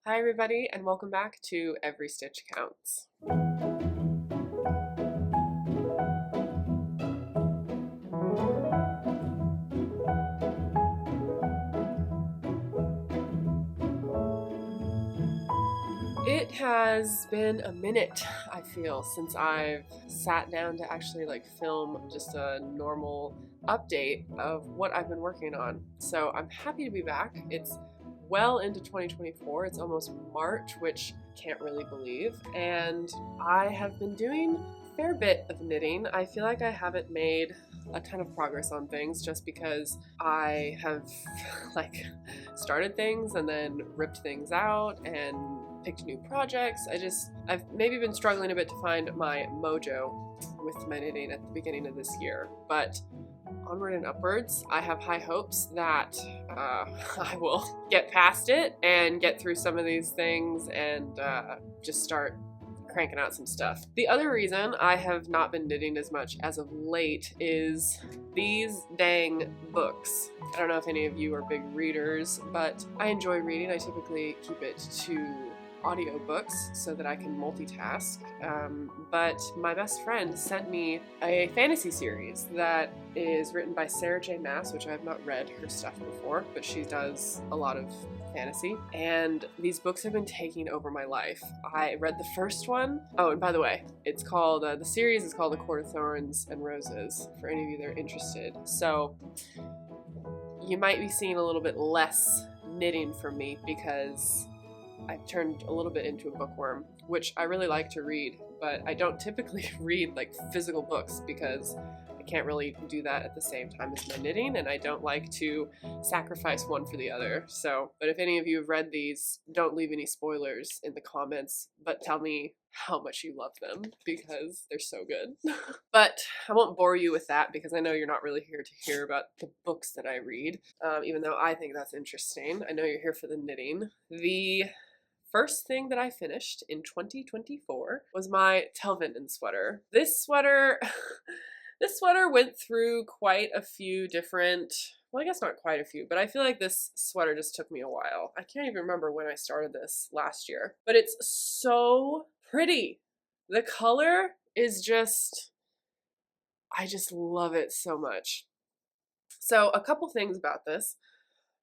Hi everybody, and welcome back to Every Stitch Counts. It has been a minute, I feel, since I've sat down to actually film just a normal update of what I've been working on. So I'm happy to be back. It's well into 2024. It's almost March, which I can't really believe. And I have been doing a fair bit of knitting. I feel like I haven't made a ton of progress on things just because I have started things and then ripped things out and picked new projects. I've maybe been struggling a bit to find my mojo with my knitting at the beginning of this year, but onward and upwards. I have high hopes that I will get past it and get through some of these things and just start cranking out some stuff. The other reason I have not been knitting as much as of late is these dang books. I don't know if any of you are big readers, but I enjoy reading. I typically keep it to audiobooks so that I can multitask, but my best friend sent me a fantasy series that is written by Sarah J. Maas, which I have not read her stuff before, but she does a lot of fantasy, and these books have been taking over my life. I read the first one. Oh, and by the way, it's called, the series is called A Court of Thorns and Roses, for any of you that are interested. So you might be seeing a little bit less knitting from me because I've turned a little bit into a bookworm, which I really like to read, but I don't typically read physical books because I can't really do that at the same time as my knitting, and I don't like to sacrifice one for the other. So, but if any of you have read these, don't leave any spoilers in the comments, but tell me how much you love them because they're so good. But I won't bore you with that because I know you're not really here to hear about the books that I read, even though I think that's interesting. I know you're here for the knitting. The first thing that I finished in 2024 was my Talvinen sweater. This sweater went through quite a few different, well, I guess not quite a few, but I feel like this sweater just took me a while. I can't even remember when I started this last year, but it's so pretty. The color is just, I just love it so much. So a couple things about this.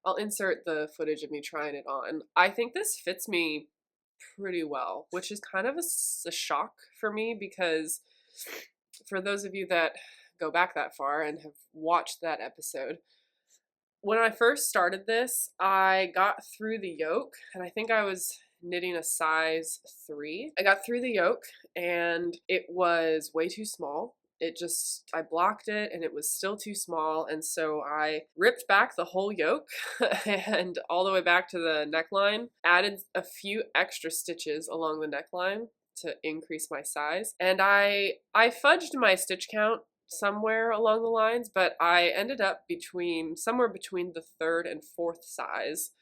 I'll insert the footage of me trying it on. I think this fits me pretty well, which is kind of a shock for me because for those of you that go back that far and have watched that episode, when I first started this, I got through the yoke, and I think I was knitting a size 3. I got through the yoke and it was way too small. I blocked it and it was still too small, and so I ripped back the whole yoke and all the way back to the neckline, added a few extra stitches along the neckline to increase my size, and I fudged my stitch count somewhere along the lines, but I ended up somewhere between the 3rd and 4th size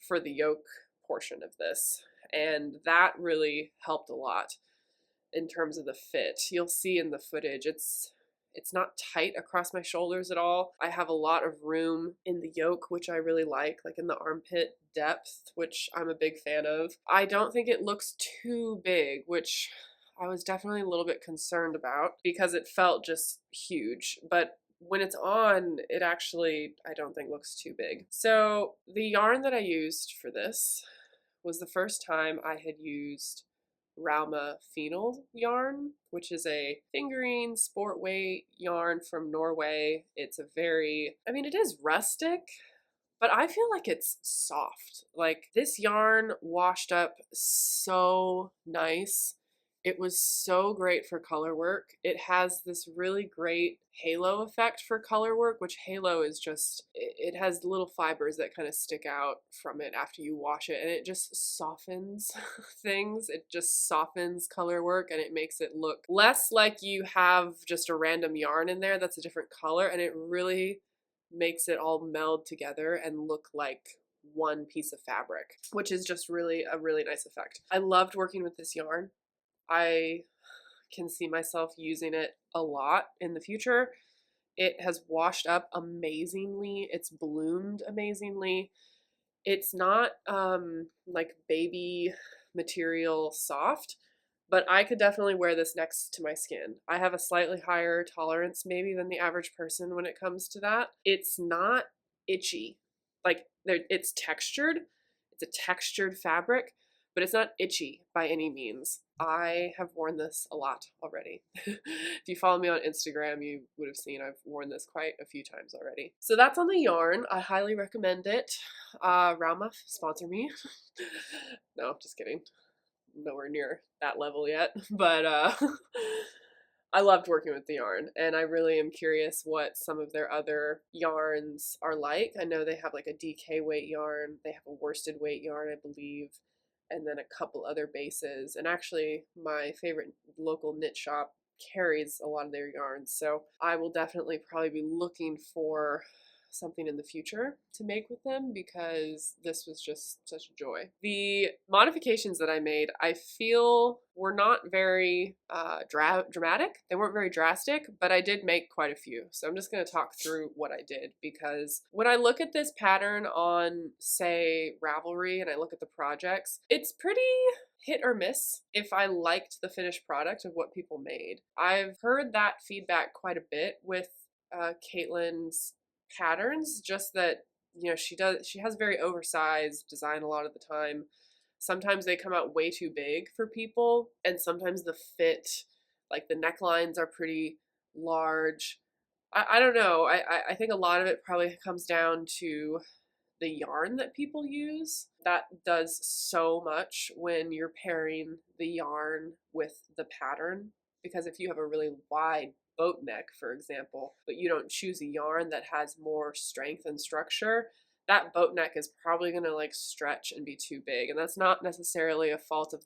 for the yoke portion of this, and that really helped a lot in terms of the fit. You'll see in the footage, it's not tight across my shoulders at all. I have a lot of room in the yoke, which I really like in the armpit depth, which I'm a big fan of. I don't think it looks too big, which I was definitely a little bit concerned about because it felt just huge, but when it's on, it actually, I don't think looks too big. So the yarn that I used for this was the first time I had used Rauma Phenol yarn, which is a fingering sport weight yarn from Norway. It's it is rustic, but I feel like it's soft. This yarn washed up so nice. It was so great for color work. It has this really great halo effect for color work, which halo is just, it has little fibers that kind of stick out from it after you wash it, and it just softens things. It just softens color work, and it makes it look less like you have just a random yarn in there that's a different color, and it really makes it all meld together and look like one piece of fabric, which is just really a really nice effect. I loved working with this yarn. I can see myself using it a lot in the future. It has washed up amazingly. It's bloomed amazingly. It's not like baby material soft, but I could definitely wear this next to my skin. I have a slightly higher tolerance maybe than the average person when it comes to that. It's not itchy. Like it's textured. It's a textured fabric, but it's not itchy by any means. I have worn this a lot already. If you follow me on Instagram, you would have seen I've worn this quite a few times already. So that's on the yarn. I highly recommend it. Rama, sponsor me. No, just kidding. Nowhere near that level yet, but I loved working with the yarn, and I really am curious what some of their other yarns are like. I know they have like a DK weight yarn, they have a worsted weight yarn, I believe, and then a couple other bases. And actually, my favorite local knit shop carries a lot of their yarns, so I will definitely probably be looking for something in the future to make with them, because this was just such a joy. The modifications that I made, I feel were not very dramatic. They weren't very drastic, but I did make quite a few. So I'm just going to talk through what I did, because when I look at this pattern on, say, Ravelry, and I look at the projects, it's pretty hit or miss if I liked the finished product of what people made. I've heard that feedback quite a bit with Caitlin's patterns, just that, you know, she has very oversized design a lot of the time. Sometimes they come out way too big for people, and sometimes the fit, like the necklines are pretty large. I don't know. I think a lot of it probably comes down to the yarn that people use. That does so much when you're pairing the yarn with the pattern, because if you have a really wide boat neck, for example, but you don't choose a yarn that has more strength and structure, that boat neck is probably going to like stretch and be too big. And that's not necessarily a fault of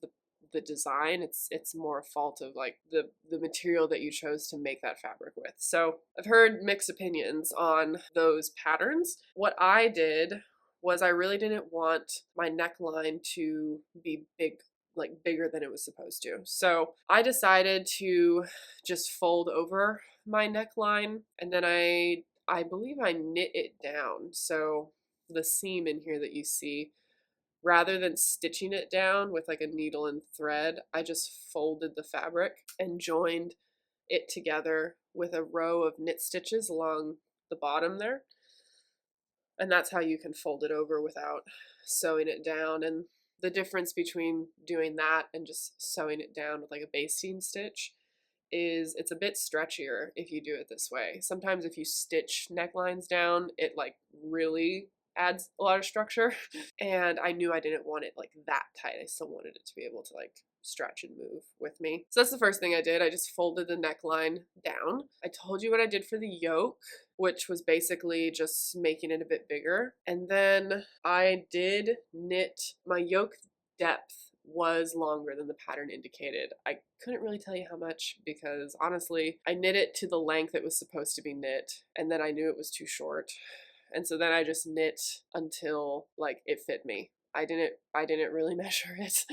the design. It's more a fault of like the material that you chose to make that fabric with. So I've heard mixed opinions on those patterns. What I did was I really didn't want my neckline to be big, like bigger than it was supposed to. So I decided to just fold over my neckline, and then I believe I knit it down. So the seam in here that you see, rather than stitching it down with like a needle and thread, I just folded the fabric and joined it together with a row of knit stitches along the bottom there. And that's how you can fold it over without sewing it down. And the difference between doing that and just sewing it down with like a basting stitch is it's a bit stretchier if you do it this way. Sometimes if you stitch necklines down, it like really adds a lot of structure. And I knew I didn't want it like that tight. I still wanted it to be able to like stretch and move with me. So that's the first thing I did. I just folded the neckline down. I told you what I did for the yoke, which was basically just making it a bit bigger. And then I did knit. My yoke depth was longer than the pattern indicated. I couldn't really tell you how much, because honestly, I knit it to the length it was supposed to be knit, and then I knew it was too short. And so then I just knit until like it fit me. I didn't really measure it.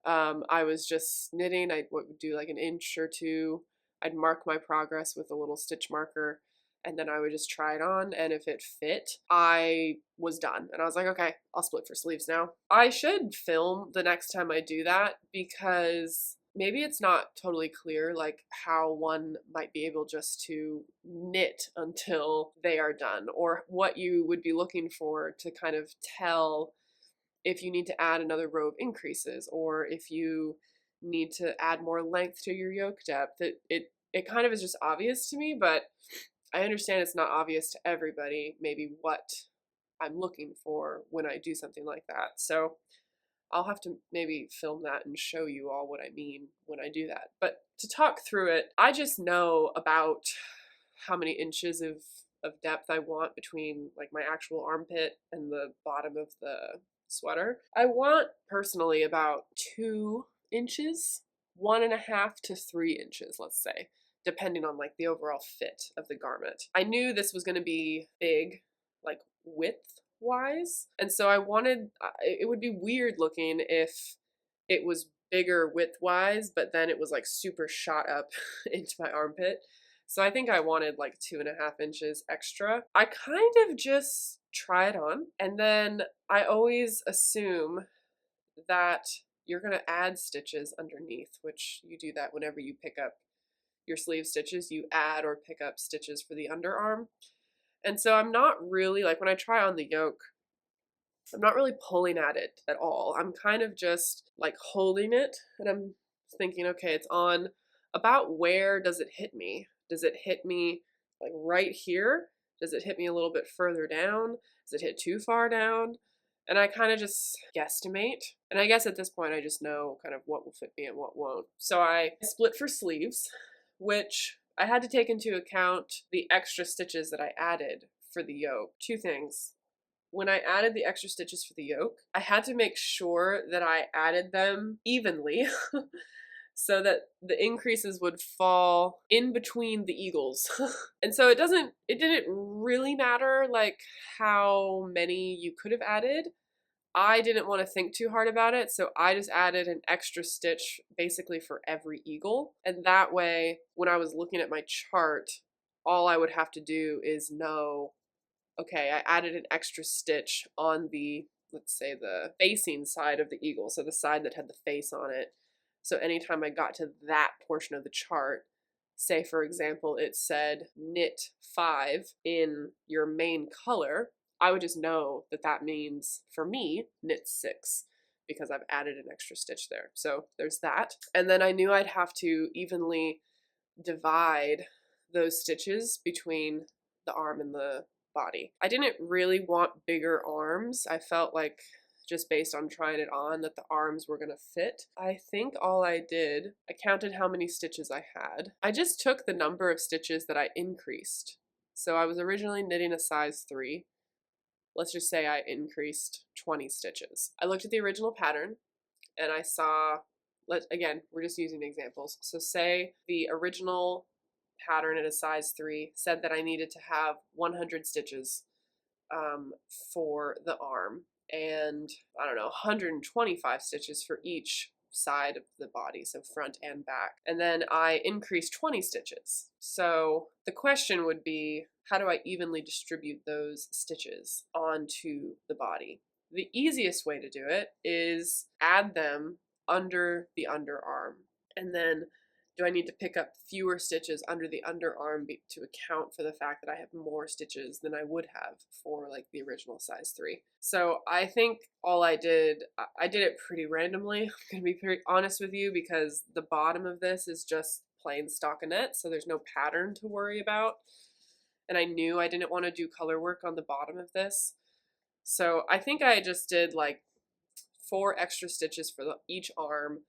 I was just knitting. I would do like an inch or two. I'd mark my progress with a little stitch marker, and then I would just try it on, and if it fit, I was done. And I was like, okay, I'll split for sleeves now. I should film the next time I do that, because maybe it's not totally clear like how one might be able just to knit until they are done, or what you would be looking for to kind of tell if you need to add another row of increases, or if you need to add more length to your yoke depth. It kind of is just obvious to me, but I understand it's not obvious to everybody maybe what I'm looking for when I do something like that. So I'll have to maybe film that and show you all what I mean when I do that. But to talk through it, I just know about how many inches of depth I want between like my actual armpit and the bottom of the sweater. I want personally about 2 inches, 1.5 to 3 inches, let's say, depending on like the overall fit of the garment. I knew this was going to be big, like width wise, and so I wanted, it would be weird looking if it was bigger width wise, but then it was like super shot up into my armpit. So I think I wanted like 2.5 inches extra. I kind of just try it on, and then I always assume that you're going to add stitches underneath, which you do that whenever you pick up your sleeve stitches, you add or pick up stitches for the underarm. And so I'm not really, like when I try on the yoke, I'm not really pulling at it at all. I'm kind of just like holding it, and I'm thinking, okay, it's on. About where does it hit me? Does it hit me like right here? Does it hit me a little bit further down? Does it hit too far down? And I kind of just guesstimate. And I guess at this point I just know kind of what will fit me and what won't. So I split for sleeves, which I had to take into account the extra stitches that I added for the yoke. Two things. When I added the extra stitches for the yoke, I had to make sure that I added them evenly so that the increases would fall in between the eagles. And so it didn't really matter like how many you could have added. I didn't want to think too hard about it, so I just added an extra stitch basically for every eagle. And that way, when I was looking at my chart, all I would have to do is know, okay, I added an extra stitch on the, let's say, the facing side of the eagle, so the side that had the face on it. So anytime I got to that portion of the chart, say for example it said knit 5 in your main color, I would just know that that means for me knit 6 because I've added an extra stitch there. So there's that. And then I knew I'd have to evenly divide those stitches between the arm and the body. I didn't really want bigger arms. I felt like, just based on trying it on, that the arms were gonna fit. I think all I did, I counted how many stitches I had. I just took the number of stitches that I increased. So I was originally knitting a size 3. Let's just say I increased 20 stitches. I looked at the original pattern and I saw, again, we're just using examples. So say the original pattern at a size 3 said that I needed to have 100 stitches for the arm, and I don't know, 125 stitches for each side of the body, so front and back. And then I increased 20 stitches. So the question would be, how do I evenly distribute those stitches onto the body? The easiest way to do it is add them under the underarm, and then do I need to pick up fewer stitches under the underarm to account for the fact that I have more stitches than I would have for like the original size 3? So I think all I did it pretty randomly. I'm gonna be pretty honest with you because the bottom of this is just plain stockinette, so there's no pattern to worry about. And I knew I didn't want to do color work on the bottom of this. So I think I just did like 4 extra stitches for each arm,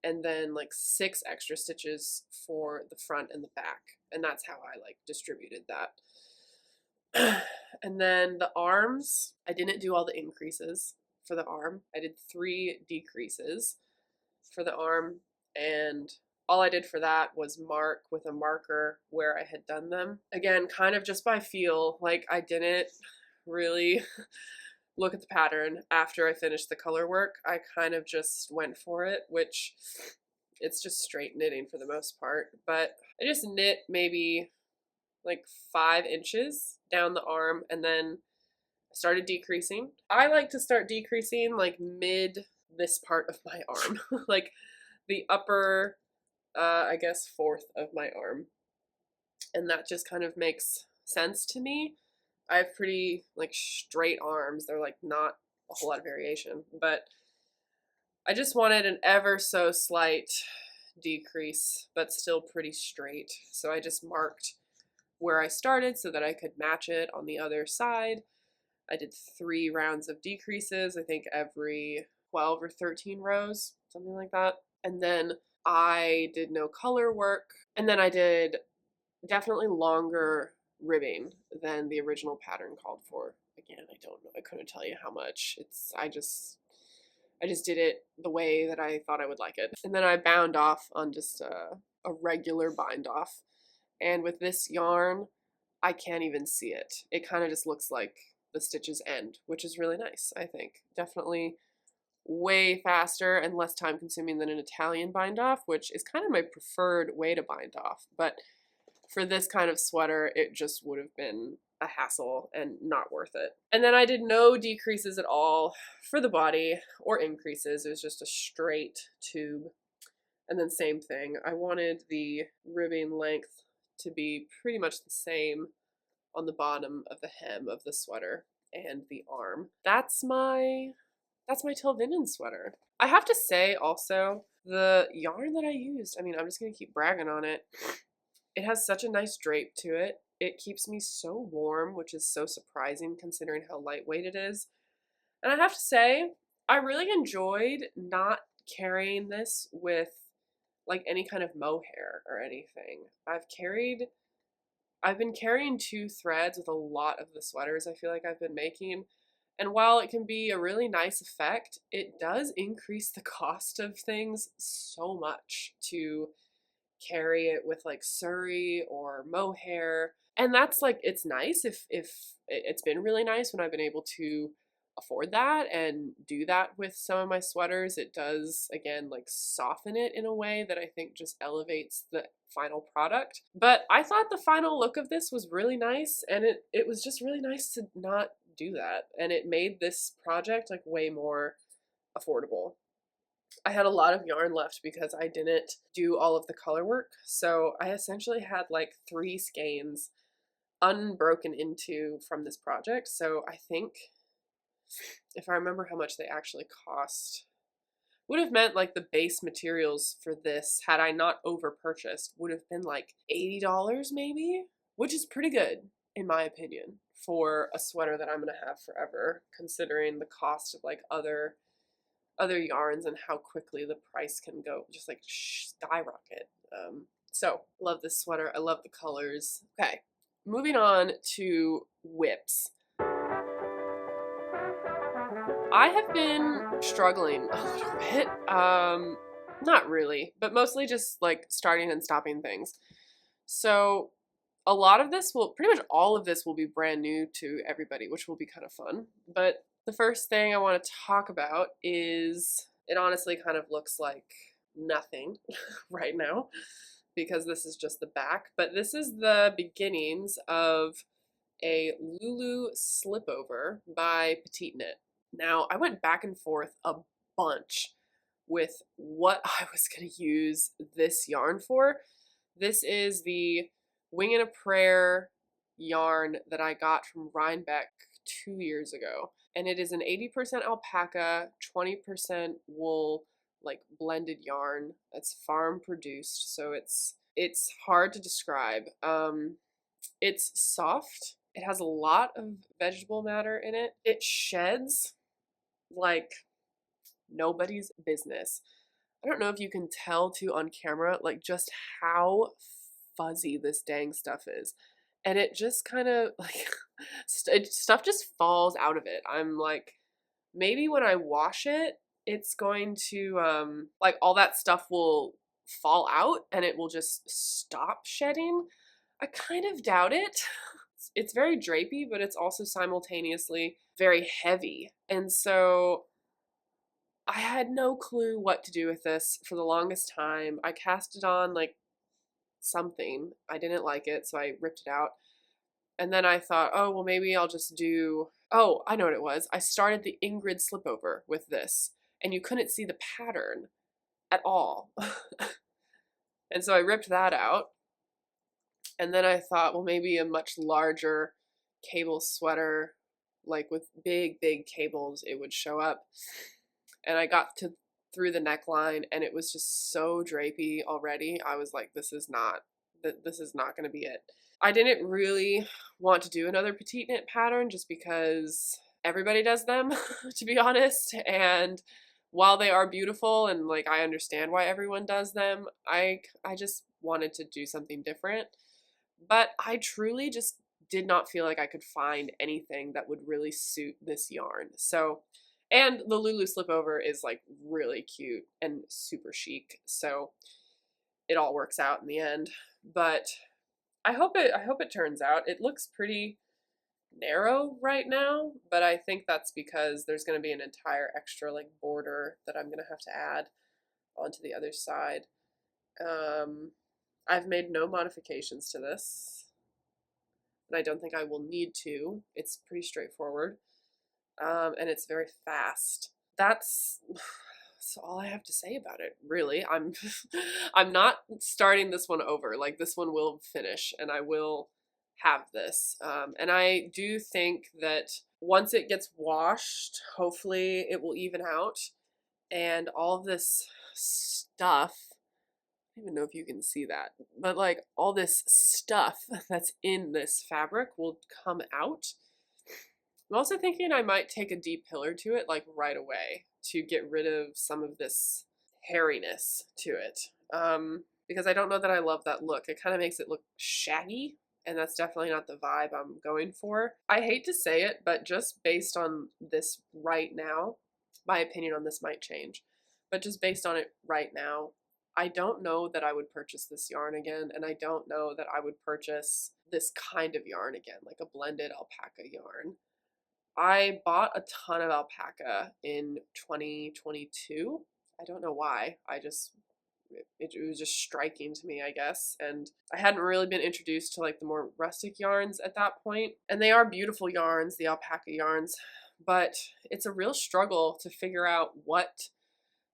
and then like 6 extra stitches for the front and the back. And that's how I like distributed that. And then the arms, I didn't do all the increases for the arm. I did 3 decreases for the arm, and all I did for that was mark with a marker where I had done them. Again, kind of just by feel, like I didn't really look at the pattern after I finished the color work. I kind of just went for it, which it's just straight knitting for the most part. But I just knit maybe like 5 inches down the arm, and then I started decreasing. I like to start decreasing like mid this part of my arm, like the upper, I guess 4th of my arm. And that just kind of makes sense to me. I have pretty like straight arms. They're like not a whole lot of variation, but I just wanted an ever so slight decrease, but still pretty straight. So I just marked where I started so that I could match it on the other side. I did 3 rounds of decreases, I think every 12 or 13 rows, something like that. And then I did no color work. And then I did definitely longer ribbing than the original pattern called for. Again, I don't know. I couldn't tell you how much. I just did it the way that I thought I would like it. And then I bound off on just a regular bind off. And with this yarn, I can't even see it. It kind of just looks like the stitches end, which is really nice, I think. Definitely way faster and less time consuming than an Italian bind off, which is kind of my preferred way to bind off. But for this kind of sweater, it just would have been a hassle and not worth it. And then I did no decreases at all for the body or increases. It was just a straight tube. And then same thing. I wanted the ribbing length to be pretty much the same on the bottom of the hem of the sweater and the arm. That's my Talvinen sweater. I have to say also, the yarn that I used, I mean, I'm just gonna keep bragging on it. It has such a nice drape to it. It keeps me so warm, which is so surprising considering how lightweight it is. And I have to say, I really enjoyed not carrying this with like any kind of mohair or anything. I've been carrying 2 threads with a lot of the sweaters I feel like I've been making. And while it can be a really nice effect, it does increase the cost of things so much to carry it with like suri or mohair. And that's like, it's nice if it's been really nice when I've been able to afford that and do that with some of my sweaters. It does, again, like soften it in a way that I think just elevates the final product. But I thought the final look of this was really nice, and it was just really nice to not do that, and it made this project like way more affordable. I had a lot of yarn left because I didn't do all of the color work, so I essentially had like 3 skeins unbroken into from this project. So I think, if I remember how much they actually cost, would have meant like the base materials for this, had I not over purchased, would have been like $80 maybe, which is pretty good in my opinion for a sweater that I'm gonna have forever, considering the cost of like other yarns and how quickly the price can go, just like skyrocket. So love this sweater. I love the colors. Okay, moving on to whips. I have been struggling a little bit. Not really, but mostly just like starting and stopping things. So a lot of this pretty much all of this will be brand new to everybody, which will be kind of fun. But the first thing I want to talk about is, it honestly kind of looks like nothing right now because this is just the back, but this is the beginnings of a Lulu slipover by Petite Knit. Now, I went back and forth a bunch with what I was going to use this yarn for. This is the Wing and a Prayer yarn that I got from Rhinebeck 2 years ago. And it is an 80% alpaca, 20% wool, like blended yarn that's farm produced. So it's hard to describe. It's soft. It has a lot of vegetable matter in it. It sheds like nobody's business. I don't know if you can tell too on camera, like just how fuzzy this dang stuff is. And it just kind of like, stuff just falls out of it. I'm like, maybe when I wash it, it's going to, like all that stuff will fall out and it will just stop shedding. I kind of doubt it. It's very drapey, but it's also simultaneously very heavy. And so I had no clue what to do with this for the longest time. I cast it on like something. I didn't like it, so I ripped it out. And then I thought, oh, well, maybe I'll just do, oh, I know what it was. I started the Ingrid slipover with this, and you couldn't see the pattern at all. And so I ripped that out. And then I thought, well, maybe a much larger cable sweater, like with big, big cables, it would show up. And I got through the neckline, and it was just so drapey already. I was like, this is not going to be it. I didn't really want to do another Petite Knit pattern just because everybody does them, to be honest. And while they are beautiful and like I understand why everyone does them, I just wanted to do something different. But I truly just did not feel like I could find anything that would really suit this yarn. So, and the Lulu slipover is like really cute and super chic. So it all works out in the end. But I hope it turns out. It looks pretty narrow right now, but I think that's because there's going to be an entire extra like border that I'm going to have to add onto the other side. I've made no modifications to this, and I don't think I will need to. It's pretty straightforward, and it's very fast. That's all I have to say about it, really. I'm not starting this one over. Like, this one will finish, and I will have this. And I do think that once it gets washed, hopefully it will even out, and all of this stuff, I don't even know if you can see that, but like all this stuff that's in this fabric will come out. I'm also thinking I might take a deep pillar to it like right away to get rid of some of this hairiness to it, because I don't know that I love that look. It kind of makes it look shaggy, and that's definitely not the vibe I'm going for. I hate to say it, but just based on this right now, my opinion on this might change, but just based on it right now, I don't know that I would purchase this yarn again, and I don't know that I would purchase this kind of yarn again, like a blended alpaca yarn. I bought a ton of alpaca in 2022. I don't know why. It was just striking to me, I guess. And I hadn't really been introduced to like the more rustic yarns at that point. And they are beautiful yarns, the alpaca yarns, but it's a real struggle to figure out what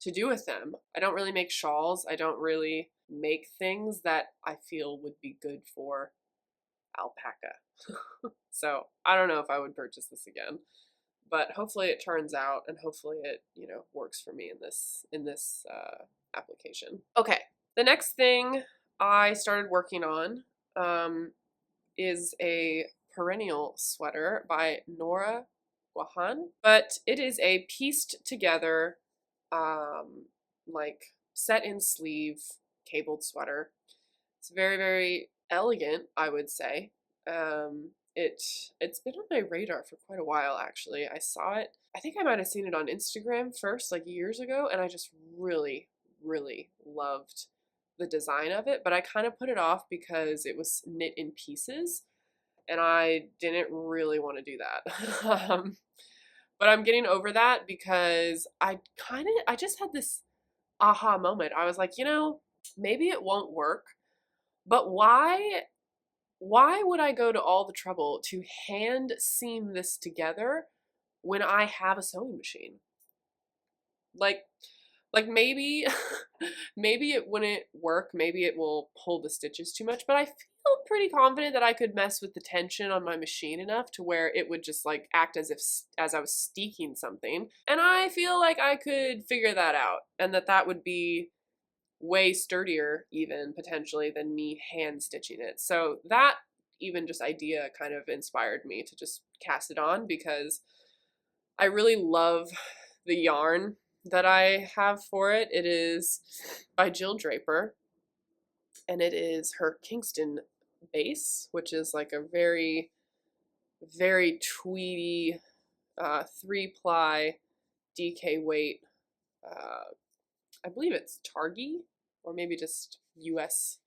to do with them. I don't really make shawls. I don't really make things that I feel would be good for alpaca. So I don't know if I would purchase this again, but hopefully it turns out, and hopefully it, you know, works for me in this application. Okay, the next thing I started working on is a perennial sweater by Nora Wahan, but it is a pieced together, like set in sleeve cabled sweater. It's very, very elegant, I would say. It's been on my radar for quite a while, actually. I saw it, I think I might have seen it on Instagram first, like years ago, and I just really, really loved the design of it, but I kind of put it off because it was knit in pieces, and I didn't really want to do that. But I'm getting over that because I just had this aha moment. I was like, you know, maybe it won't work, but why would I go to all the trouble to hand seam this together when I have a sewing machine? Like maybe maybe it wouldn't work, maybe it will pull the stitches too much, but I feel pretty confident that I could mess with the tension on my machine enough to where it would just like act as I was steeking something, and I feel like I could figure that out, and that would be way sturdier even potentially than me hand stitching it. So that even just idea kind of inspired me to just cast it on, because I really love the yarn that I have for it. It is by Jill Draper, and it is her Kingston base, which is like a very, very tweedy 3-ply DK weight. I believe it's Targhee, or maybe just US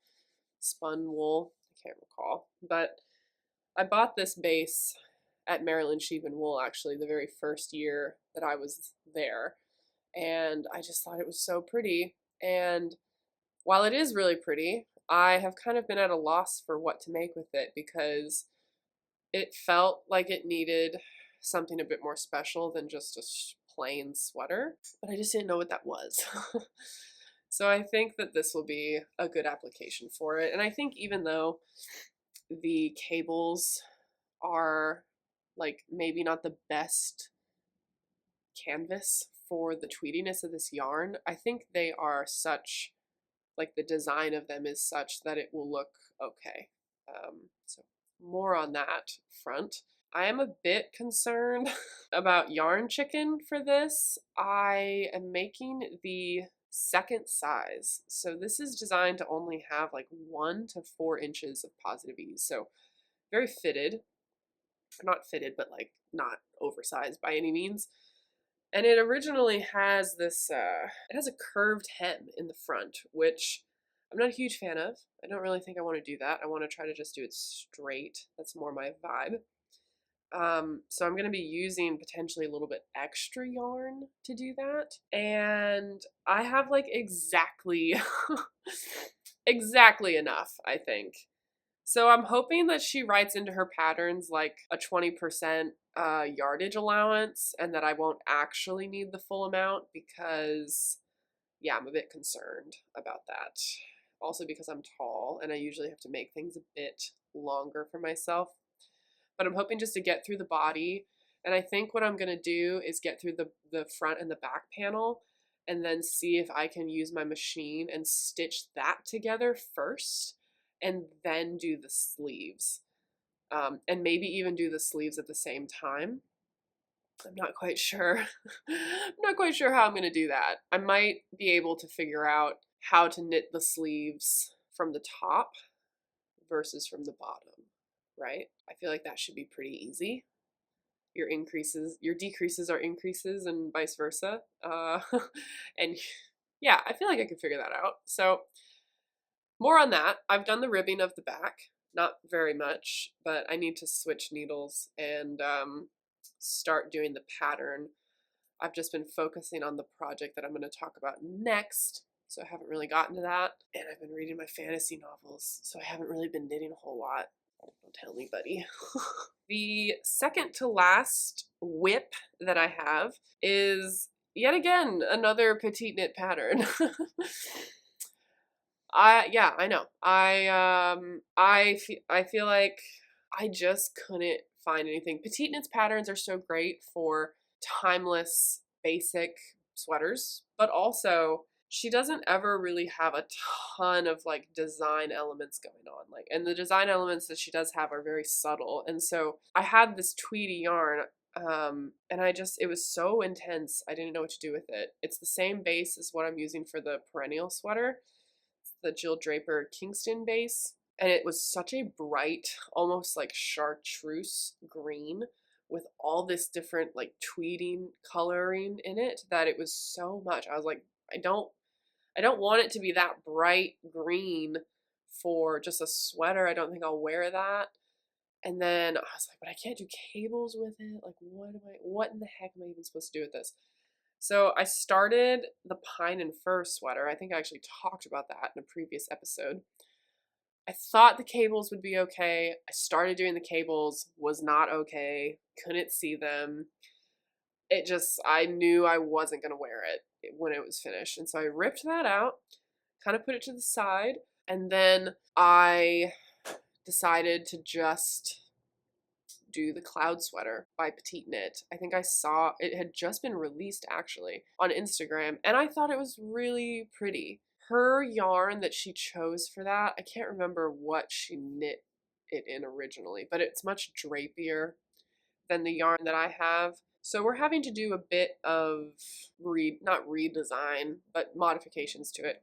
spun wool. I can't recall. But I bought this base at Maryland Sheep and Wool, actually, the very first year that I was there. And I just thought it was so pretty. And while it is really pretty, I have kind of been at a loss for what to make with it, because it felt like it needed something a bit more special than just a plain sweater, but I just didn't know what that was. So I think that this will be a good application for it. And I think even though the cables are like maybe not the best canvas for the tweediness of this yarn, I think they are such, like the design of them is such that it will look okay. So more on that front. I am a bit concerned about yarn chicken for this. I am making the second size. So this is designed to only have like 1 to 4 inches of positive ease. So very fitted, not fitted, but like not oversized by any means. And it originally has this, it has a curved hem in the front, which I'm not a huge fan of. I don't really think I want to do that. I want to try to just do it straight. That's more my vibe. So I'm going to be using potentially a little bit extra yarn to do that. And I have like exactly exactly enough, I think. So I'm hoping that she writes into her patterns like a 20% yardage allowance and that I won't actually need the full amount because, yeah, I'm a bit concerned about that. Also because I'm tall and I usually have to make things a bit longer for myself. But I'm hoping just to get through the body. And I think what I'm going to do is get through the front and the back panel and then see if I can use my machine and stitch that together first and then do the sleeves. And maybe even do the sleeves at the same time. I'm not quite sure. I'm not quite sure how I'm going to do that. I might be able to figure out how to knit the sleeves from the top versus from the bottom, right? I feel like that should be pretty easy. Your decreases are increases and vice versa. And yeah, I feel like I can figure that out. So more on that. I've done the ribbing of the back, not very much, but I need to switch needles and start doing the pattern. I've just been focusing on the project that I'm going to talk about next, so I haven't really gotten to that. And I've been reading my fantasy novels, so I haven't really been knitting a whole lot. Don't tell anybody. The second to last whip that I have is yet again another petite knit pattern. I know. I feel like I just couldn't find anything. Petite knits patterns are so great for timeless basic sweaters, but also she doesn't ever really have a ton of like design elements going on. Like, and the design elements that she does have are very subtle. And so I had this tweedy yarn and it was so intense. I didn't know what to do with it. It's the same base as what I'm using for the perennial sweater, the Jill Draper Kingston base, and it was such a bright, almost like chartreuse green with all this different like tweeding coloring in it that it was so much. I was like, I don't want it to be that bright green for just a sweater. I don't think I'll wear that. And then I was like, but I can't do cables with it. Like, what in the heck am I even supposed to do with this? So I started the pine and fur sweater. I think I actually talked about that in a previous episode. I thought the cables would be okay. I started doing the cables, was not okay, couldn't see them. I knew I wasn't going to wear it when it was finished. And so I ripped that out, kind of put it to the side, and then I decided to just do the cloud sweater by Petite Knit. I think I saw it had just been released actually on Instagram, and I thought it was really pretty. Her yarn that she chose for that, I can't remember what she knit it in originally, but it's much drapier than the yarn that I have. So we're having to do a bit of not redesign, but modifications to it.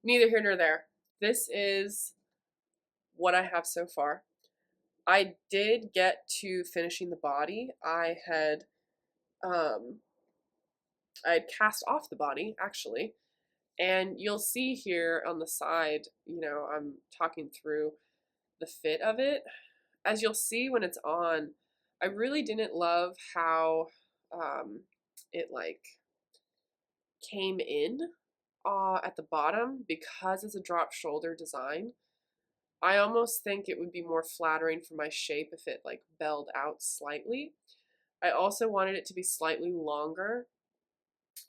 Neither here nor there. This is what I have so far. I did get to finishing the body. I had cast off the body actually, and you'll see here on the side, I'm talking through the fit of it. As you'll see when it's on, I really didn't love how it like came in at the bottom because it's a drop shoulder design. I almost think it would be more flattering for my shape if it like belled out slightly. I also wanted it to be slightly longer,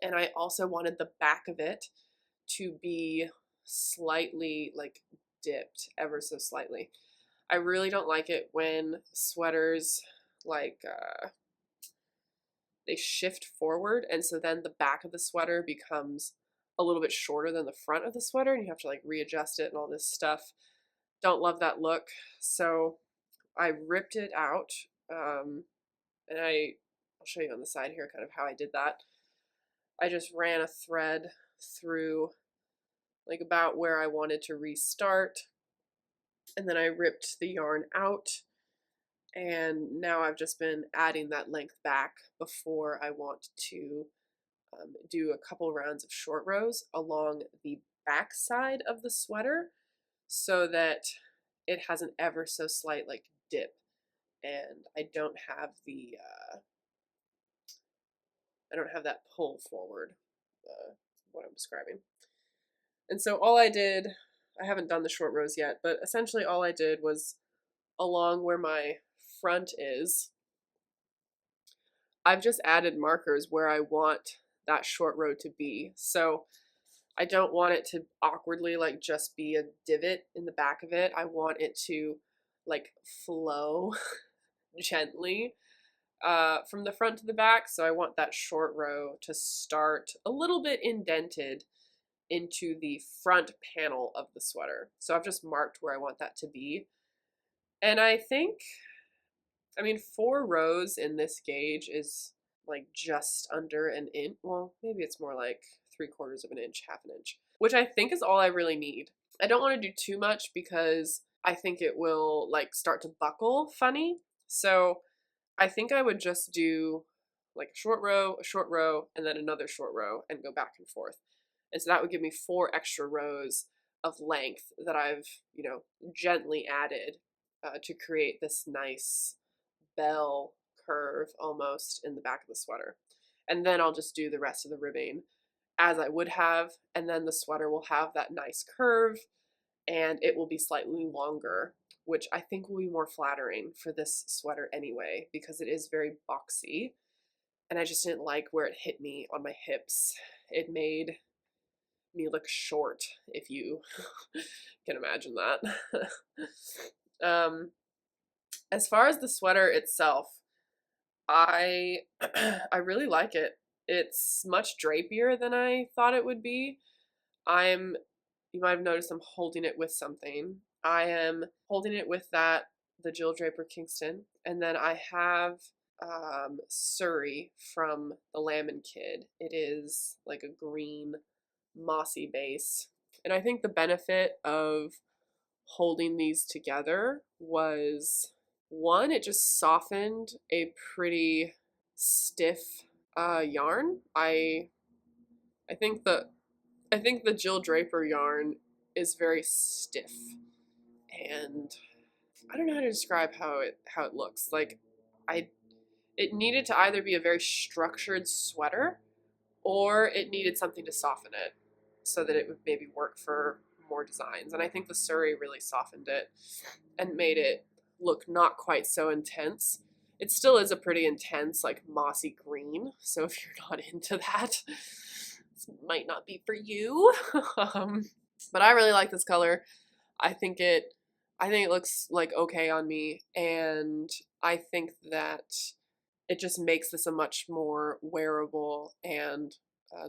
and I also wanted the back of it to be slightly like dipped ever so slightly. I really don't like it when sweaters like they shift forward, and so then the back of the sweater becomes a little bit shorter than the front of the sweater and you have to like readjust it and all this stuff. Don't love that look. So I ripped it out, and I'll show you on the side here kind of how I did that. I just ran a thread through like about where I wanted to restart, and then I ripped the yarn out, and now I've just been adding that length back before I want to do a couple rounds of short rows along the back side of the sweater so that it has an ever so slight like dip, and I don't have that pull forward, what I'm describing. And so all I did I haven't done the short rows yet, but essentially all I did was along where my front is, I've just added markers where I want that short row to be. So I don't want it to awkwardly like just be a divot in the back of it. I want it to like flow gently from the front to the back. So I want that short row to start a little bit indented into the front panel of the sweater. So I've just marked where I want that to be. And I think, I mean, 4 rows in this gauge is like just under an inch. Well, maybe it's more like 3/4 of an inch, half an inch, which I think is all I really need. I don't want to do too much because I think it will like start to buckle funny. So I think I would just do like a short row, and then another short row and go back and forth. And so that would give me 4 extra rows of length that I've, gently added to create this nice bell curve almost in the back of the sweater. And then I'll just do the rest of the ribbing as I would have, and then the sweater will have that nice curve and it will be slightly longer, which I think will be more flattering for this sweater anyway, because it is very boxy and I just didn't like where it hit me on my hips. It made me look short, if you can imagine that. As far as the sweater itself, I really like it. It's much drapier than I thought it would be. You might have noticed I'm holding it with something. I am holding it with the Jill Draper Kingston, and then I have Surrey from the Lamb Kid. It is like a green mossy base. And I think the benefit of holding these together was, one, it just softened a pretty stiff yarn. I think the Jill Draper yarn is very stiff, and I don't know how to describe how it looks. Like it needed to either be a very structured sweater or it needed something to soften it so that it would maybe work for more designs. And I think the Surrey really softened it and made it look not quite so intense. It still is a pretty intense, like mossy green. So if you're not into that, this might not be for you. But I really like this color. I think it looks like okay on me, and I think that it just makes this a much more wearable and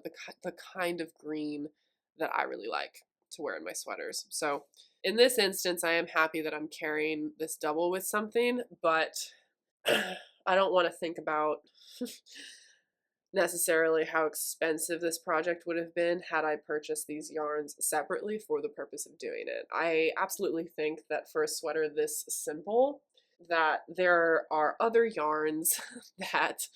the kind of green that I really like to wear in my sweaters. So in this instance, I am happy that I'm carrying this double with something, but I don't want to think about necessarily how expensive this project would have been had I purchased these yarns separately for the purpose of doing it. I absolutely think that for a sweater this simple, that there are other yarns that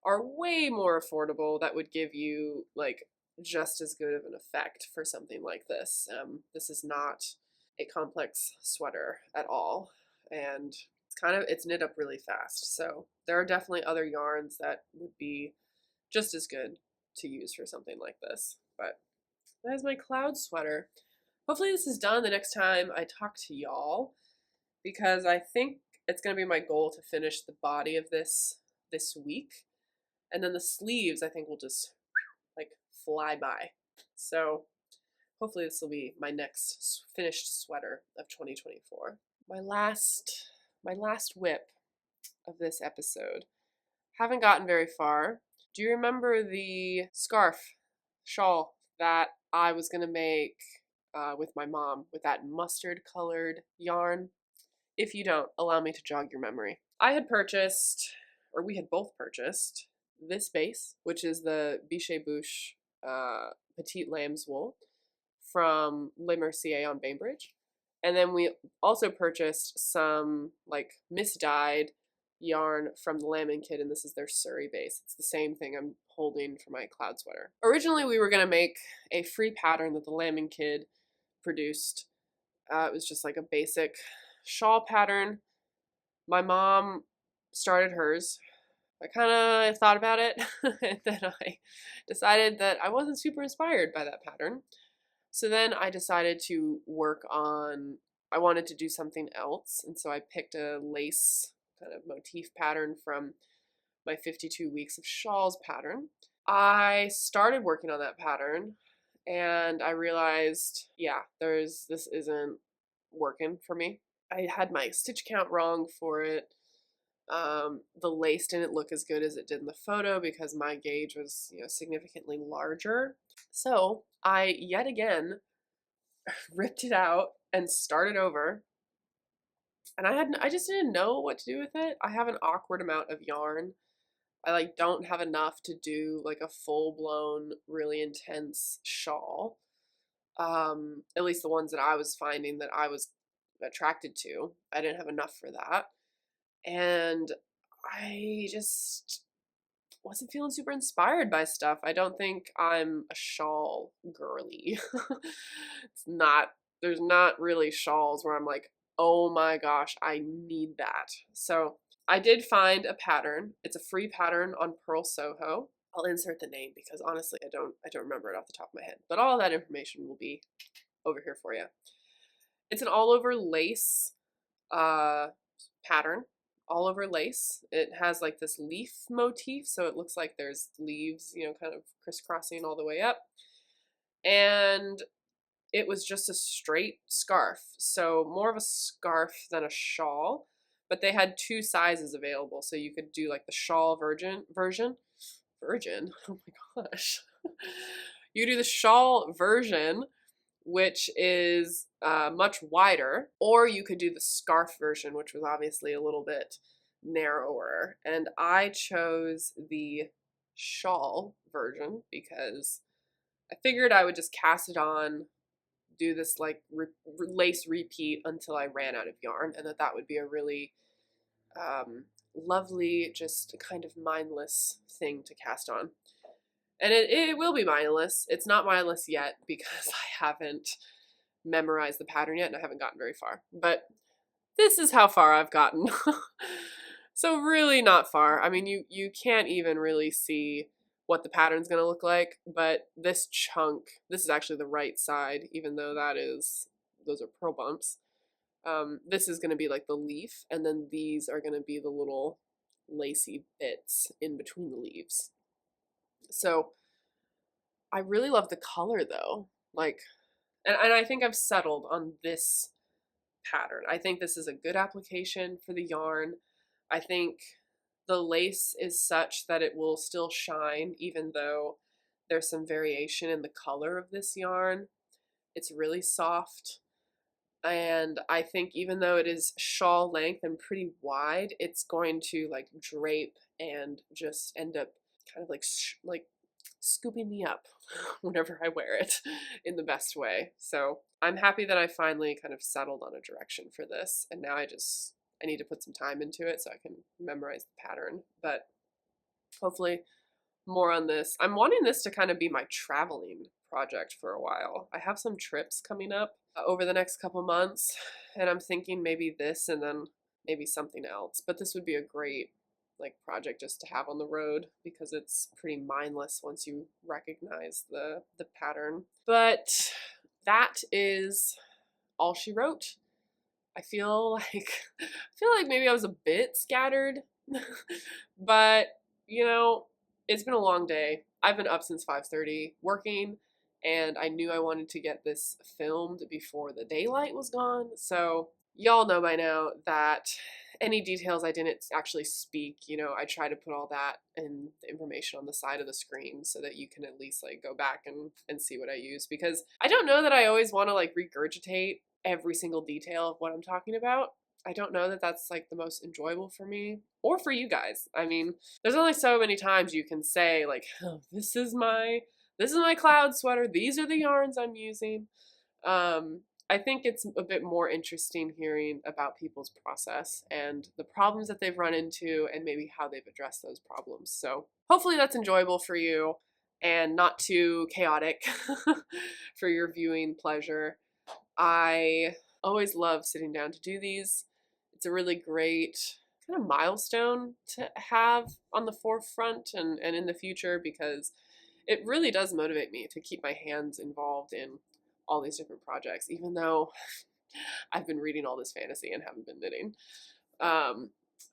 are way more affordable that would give you like just as good of an effect for something like this. This is not a complex sweater at all, and it's knit up really fast. So there are definitely other yarns that would be just as good to use for something like this. But that is my cloud sweater. Hopefully this is done the next time I talk to y'all, because I think it's going to be my goal to finish the body of this week. And then the sleeves I think will just like fly by. So hopefully this will be my next finished sweater of 2024. My last whip of this episode. Haven't gotten very far. Do you remember the shawl that I was going to make with my mom with that mustard colored yarn? If you don't, allow me to jog your memory. We had both purchased this base, which is the Biche Bouche Petite Lamb's wool from Le Mercier on Bainbridge. And then we also purchased some like misdyed yarn from the Lamb Kid, and this is their Surrey base. It's the same thing I'm holding for my cloud sweater. Originally, we were going to make a free pattern that the Lamb Kid produced. It was just like a basic shawl pattern. My mom started hers. I kind of thought about it, and then I decided that I wasn't super inspired by that pattern. So then I decided to work on, I wanted to do something else. And so I picked a lace kind of motif pattern from my 52 weeks of shawls pattern. I started working on that pattern and I realized, yeah, this isn't working for me. I had my stitch count wrong for it. The lace didn't look as good as it did in the photo because my gauge was, significantly larger. So I yet again ripped it out and started over. And I just didn't know what to do with it. I have an awkward amount of yarn. I don't have enough to do like a full-blown, really intense shawl. At least the ones that I was finding that I was attracted to. I didn't have enough for that. And I just wasn't feeling super inspired by stuff. I don't think I'm a shawl girly. There's not really shawls where I'm like, oh my gosh, I need that. So I did find a pattern. It's a free pattern on Pearl Soho. I'll insert the name because honestly, I don't remember it off the top of my head. But all of that information will be over here for you. It's an all over lace pattern. All over lace. It has like this leaf motif, so it looks like there's leaves, kind of crisscrossing all the way up. And it was just a straight scarf, so more of a scarf than a shawl, but they had two sizes available, so you could do like the shawl version, oh my gosh. You do the shawl version, which is much wider, or you could do the scarf version, which was obviously a little bit narrower. And I chose the shawl version because I figured I would just cast it on, do this like lace repeat until I ran out of yarn, and that would be a really lovely, just kind of mindless thing to cast on. And it will be mindless. It's not mindless yet because I haven't memorized the pattern yet and I haven't gotten very far. But this is how far I've gotten. So really not far. I mean, you can't even really see what the pattern's going to look like, but this chunk, this is actually the right side, even though those are pearl bumps. This is going to be like the leaf, and then these are going to be the little lacy bits in between the leaves. So I really love the color though. And I think I've settled on this pattern. I think this is a good application for the yarn. I think the lace is such that it will still shine even though there's some variation in the color of this yarn. It's really soft. And I think even though it is shawl length and pretty wide, it's going to like drape and just end up kind of like scooping me up whenever I wear it in the best way. So I'm happy that I finally kind of settled on a direction for this, and now I need to put some time into it so I can memorize the pattern. But hopefully more on this. I'm wanting this to kind of be my traveling project for a while. I have some trips coming up over the next couple months, and I'm thinking maybe this and then maybe something else. But this would be a great project just to have on the road because it's pretty mindless once you recognize the pattern. But that is all she wrote. I feel like maybe I was a bit scattered, but it's been a long day. I've been up since 5:30 working, and I knew I wanted to get this filmed before the daylight was gone. So y'all know by now that any details I didn't actually speak, I try to put all that in the information on the side of the screen so that you can at least go back and see what I use, because I don't know that I always want to regurgitate every single detail of what I'm talking about. I don't know that that's the most enjoyable for me or for you guys. I mean, there's only so many times you can say oh, this is my cloud sweater, these are the yarns I'm using. I think it's a bit more interesting hearing about people's process and the problems that they've run into and maybe how they've addressed those problems. So hopefully that's enjoyable for you and not too chaotic for your viewing pleasure. I always love sitting down to do these. It's a really great kind of milestone to have on the forefront and in the future, because it really does motivate me to keep my hands involved in all these different projects, even though I've been reading all this fantasy and haven't been knitting.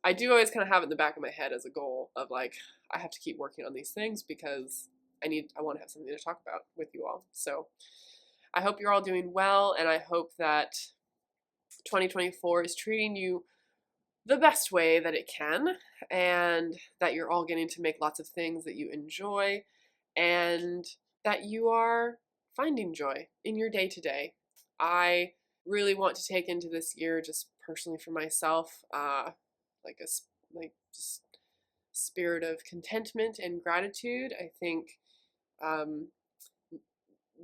I do always kind of have it in the back of my head as a goal of like, I have to keep working on these things because I want to have something to talk about with you all. So I hope you're all doing well, and I hope that 2024 is treating you the best way that it can, and that you're all getting to make lots of things that you enjoy, and that you are finding joy in your day-to-day. I really want to take into this year, just personally for myself, like just spirit of contentment and gratitude. I think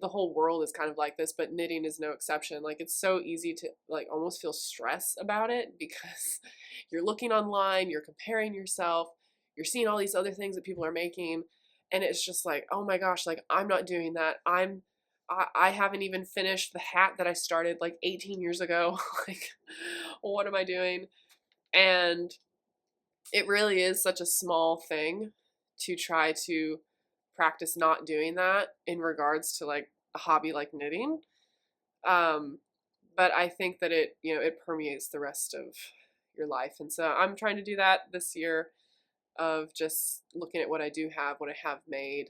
the whole world is kind of like this, but knitting is no exception. Like, it's so easy to like almost feel stress about it because you're looking online, you're comparing yourself, you're seeing all these other things that people are making, and it's just like, oh my gosh, like I'm not doing that. I haven't even finished the hat that I started like 18 years ago. Like, what am I doing? And it really is such a small thing to try to practice not doing that in regards to like a hobby like knitting. But I think that it permeates the rest of your life. And so I'm trying to do that this year, of just looking at what I do have, what I have made,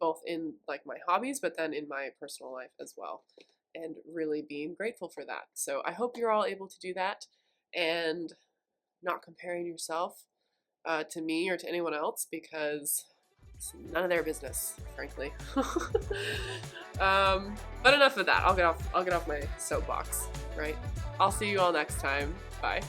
both in like my hobbies, but then in my personal life as well, and really being grateful for that. So I hope you're all able to do that and not comparing yourself to me or to anyone else, because it's none of their business, frankly. But enough of that. I'll get off my soapbox, right? I'll see you all next time. Bye.